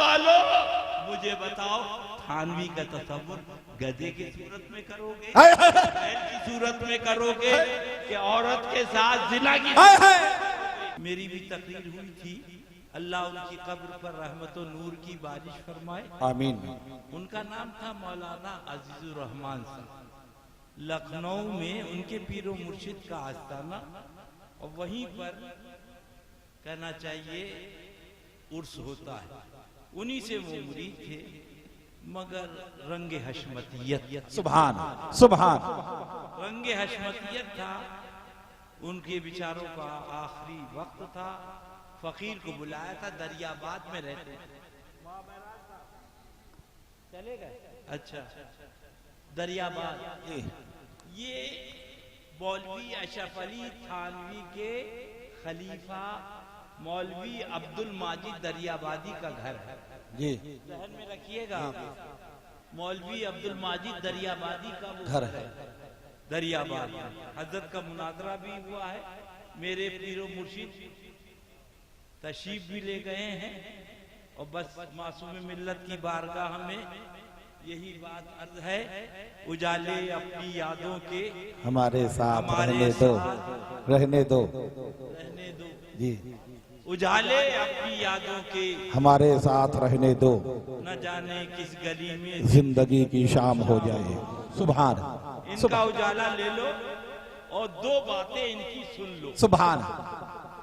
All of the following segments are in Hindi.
वालों, मुझे बताओ, थानवी का तस्वुर गधे की सूरत में करोगे, बैल की सूरत में करोगे, कि औरत के साथ जिना की? मेरी भी तकरीर हुई थी, अल्लाह उनकी कब्र पर रहमत और नूर की बारिश फरमाए, आमीन। उनका नाम था मौलाना अजीजुर रहमान साहब। लखनऊ में उनके पीरो मुर्शिद का आस्थाना, और वहीं पर कहना चाहिए उर्स होता है, उन्हीं से वो मुरीद थे, मगर रंगे हशमतियत, सुभान सुभान, रंगे हशमतियत था। उनके विचारों का आखिरी वक्त था, फकीर को बुलाया था, दरियाबाद में रहते चले गए। अच्छा, दरियाबाद, ये मौलवी अशरफ अली थानवी के खलीफा मौलवी अब्दुल माजिद दरियाबादी का घर है जी, जहन में रखिएगा। मौलवी अब्दुल माजिद दरियाबादी का वो घर है दरियाबाद। हजरत का मुनाजरा भी हुआ है, मेरे पीरो मुर्शिद तशरीफ भी ले गए हैं, और बस मासूम मिल्लत की बारगाह में यही बात अर्ज है, उजाले अपनी यादों के हमारे साथ हमारे रहने दो, रहने दो रहने दो जी, उजाले अपनी यादों के हमारे साथ रहने दो, न जाने किस गली में जिंदगी की शाम हो जाए। सुभान इनका उजाला ले लो, और दो बातें इनकी सुन लो, सुभान,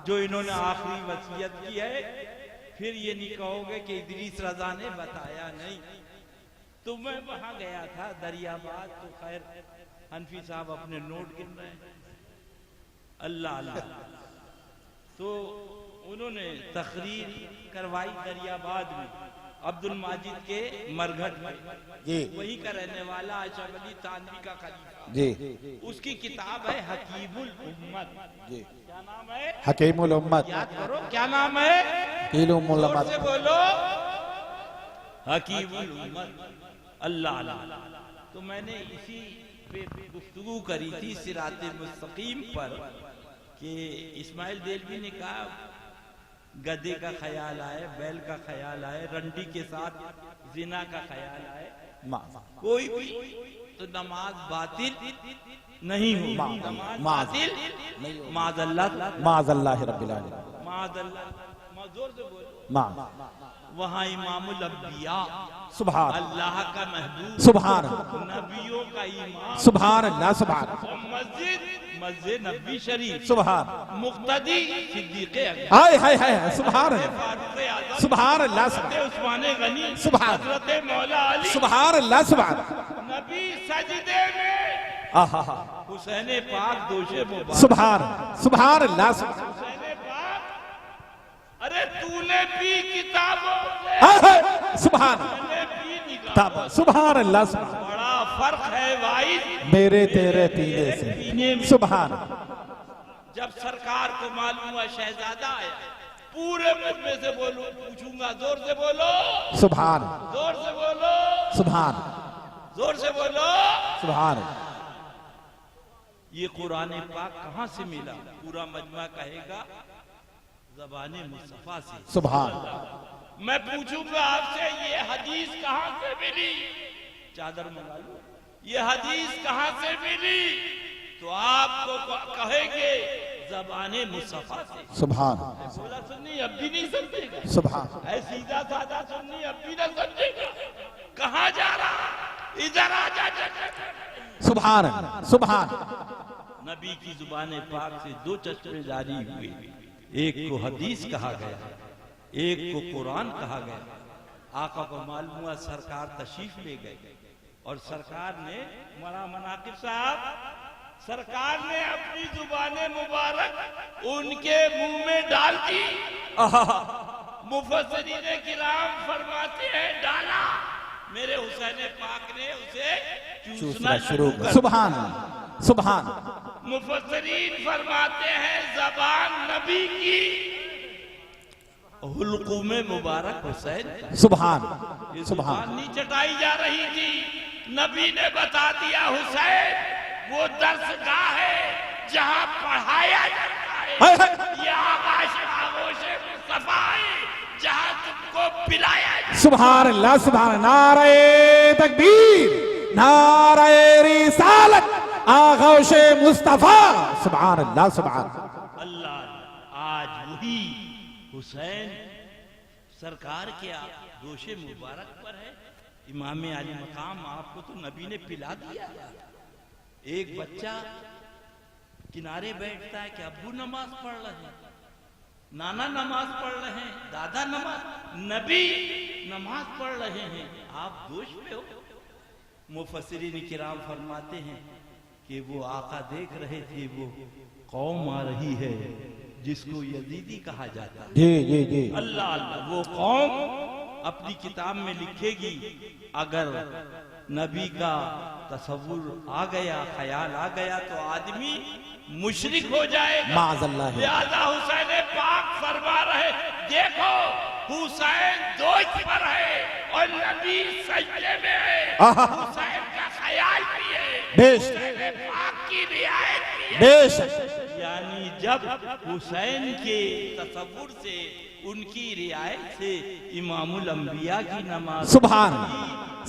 जो इन्होंने आखिरी वसीयत की है। फिर ये नहीं कहोगे कि इदरीस रजा ने बताया नहीं। तो मैं वहां गया था दरियाबाद, तो खैर हनफी साहब अपने नोट गिन रहे हैं, अल्लाह अल्लाह। तो उन्होंने तकरीर करवाई दरियाबाद में, अब्दुल माजिद के मरघट में, जी वहीं का रहने वाला अशरफ अली थानवी का खलीफा जी, उसकी किताब है हकीमुल उम्मत। जी, क्या नाम है? हकीमुल उम्मत, याद करो, क्या नाम है? कीलुमुल जोर उम्मत, से बोलो, हकीमुल उम्मत, अल्लाह अल्लाह। तो मैंने इसी पे गुफ्तगू करी थी सिराते मुस्तकीम पर, कि इस्माइल देलवी ने कहा गधे का ख्याल आए, बैल का ख्याल आए, रंडी के साथ जिना का ख्याल आए, कोई भी तो नमाज बातिल नहीं हो, नमाज बातिल माज़अल्लाह, माज़अल्लाह रब्बिल आलमीन, माज़अल्लाह, जोर से बोलो, माँ। वहाँ इमामुल अंबिया, सुभान अल्लाह का महबूब, सुभान, नबियों का इमाम, सुभान अल्लाह, सुभान, और मस्जिद मस्जिद नबी शरीफ, सुभान, मुक्तदी सिद्दीक़े अकबर, हाय हाय हाय, सुभान फारूक़ आज़म, सुभान अल्लाह, हज़रत उस्मान गनी, सुभान, हज़रत मौला अली, सुभान अल्लाह, सुभान, नबी सजदे में, आहा, हुसैन पाक दोशे मुबारक, सुभान सुभान अल्लाह, सुभान, हुसैन पाक, अरे तूने भी किताबों से, हाय हाय, सुभान, मैंने भी निगाहों से, सुभान अल्लाह, सुभान, बड़ा फर्क है भाई मेरे तेरे पीने से, सुभान। जब सरकार को मालूम हुआ शहजादा आया, पूरे मजमे से बोलो, पूछूंगा, जोर से बोलो, सुभान जोर से बोलो, सुभान जोर से बोलो, सुभान, ये कुरान पाक कहाँ से मिला? पूरा मजमा कहेगा ज़बाने मुस्तफा से, सुभान, मैं पूछूंगा आपसे, ये हदीस कहाँ से मिली? चादर मंगा लो, ये हदीस कहाँ से मिली? तो आपको कहेंगे ज़बाने मुस्तफा से। सुभान, बोला सुन्नी अब भी नहीं समझेगा, सुभान, ऐ सीधा साधा सुन्नी अब भी ना समझेगा, कहाँ जा रहा, इधर आ जा, सुभान, सुभान, नबी की जुबान पाक से दो चश्मे जारी हुए, एक को हदीस कहा गया, एक को कुरान कहा गया। आका को मालूम हुआ, सरकार तशरीफ ले गए, और सरकार ने मनाकिब साहब, सरकार ने अपनी जुबाने मुबारक उनके मुंह में डाल दी। मुफस्सिरीने किराम फरमाते हैं डाला, मेरे हुसैन पाक ने उसे चूसना शुरू कर। सुभान सुभान, मुफस्सिरीन फरमाते हैं ज़बान नबी की हुल्कुम मुबारक हुसैन, सुभान ये सुभान, जुबान नहीं चटाई जा रही थी, नबी ने बता दिया हुसैन वो दर्सगाह है जहां पढ़ाया जाता है, ये आगोश मुस्तफा है जहां तुमको पिलाया जाए। सुभान अल्लाह सुभान। नारे तकबीर, नारे रिसालत, आगोशे मुस्तफा। सुभान अल्लाह सुभान। अल्लाह आज वही हुसैन सरकार के गोशे मुबारक पर है। इमाम आली मकाम आपको तो नबी ने पिला दिया। एक बच्चा किनारे बैठता है कि अब्बू नमाज पढ़ रहे हैं, नाना नमाज पढ़ रहे हैं, दादा नमाज, नबी नमाज पढ़ रहे हैं, आप दोष पे हो। मुफस्सिरीन किराम फरमाते हैं कि वो आका देख रहे थे, वो कौम आ रही है जिसको यजीदी कहा जाता है। जी जी जी। अल्लाह अल्लाह, वो कौम अपनी किताब में लिखेगी अगर नबी का तसव्वुर आ गया, ख्याल आ गया तो आदमी मुशरिक हो जाएगा। माज़अल्लाह। लिहाजा हुसैन पाक फरमा रहे, देखो हुसैन दोष पर है और नबी सजदे में है। हुसैन का ख्याल भी है, बेशक पाक की रियायत भी है। बेशक। यानी जब हुसैन के तसव्वुर से, उनकी रियायत से इमामुल अंबिया की नमाज, सुभान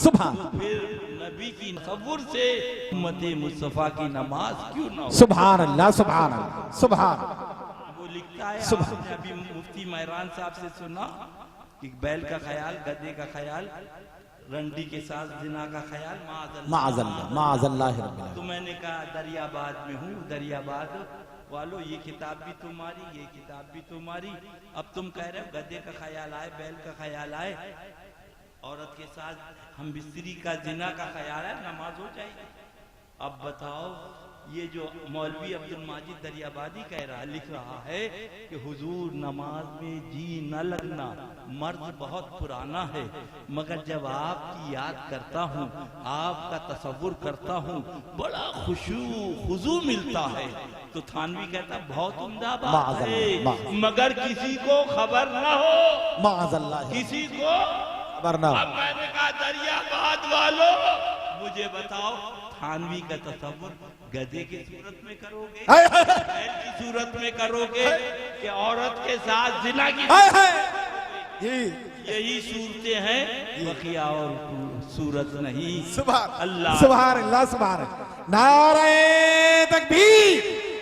सुभान। फिर नबी की तसव्वुर से उम्मत मुस्तफा की नमाज क्यों ना हो। सुभान अल्लाह सुभान अल्लाह सुभान। वो लिखता है, सुभान। आपने अभी मुफ्ती मेहरान साहब से सुना कि बैल का ख्याल, गधे का ख्याल, रंडी के साथ जिना का ख्याल, माज़अल्लाह माज़अल्लाह। तो मैंने कहा दरियाबाद में हूँ, दरियाबाद वालों ये किताब भी तुम्हारी, ये किताब भी तुम्हारी। अब तुम कह रहे हो गधे का ख्याल आए, बैल का ख्याल आए, औरत के साथ हम बिस्तरी का जिना का ख्याल है, नमाज हो जाएगी। अब बताओ, ये जो मौलवी अब्दुल माजिद दरियाबादी कह रहा, लिख रहा है कि हुजूर नमाज में जी न लगना मर्ज बहुत पुराना है, मगर जब आपकी याद करता हूँ, आपका तसव्वुर करता हूँ, बड़ा खुशू मिलता है। तो थानवी कहता बहुत उम्दा बात है, मगर किसी को खबर न हो, माज़अल्लाह किसी को खबर न हो। अब मैंने कहा दरियाबाद वालों मुझे बताओ, थानवी का तसव्वुर गधे की सूरत में करोगे, बैल की सूरत में करोगे, कि औरत के साथ जिना की? यही सूरतें हैं, बकिया और सूरत नहीं। अल्लाह सुभान अल्लाह सुभान। नारे तकबीर,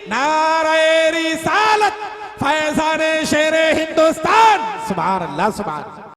नारे रिसालत, फैज़ान शेरे हिंदुस्तान। सुभान अल्लाह सुभान।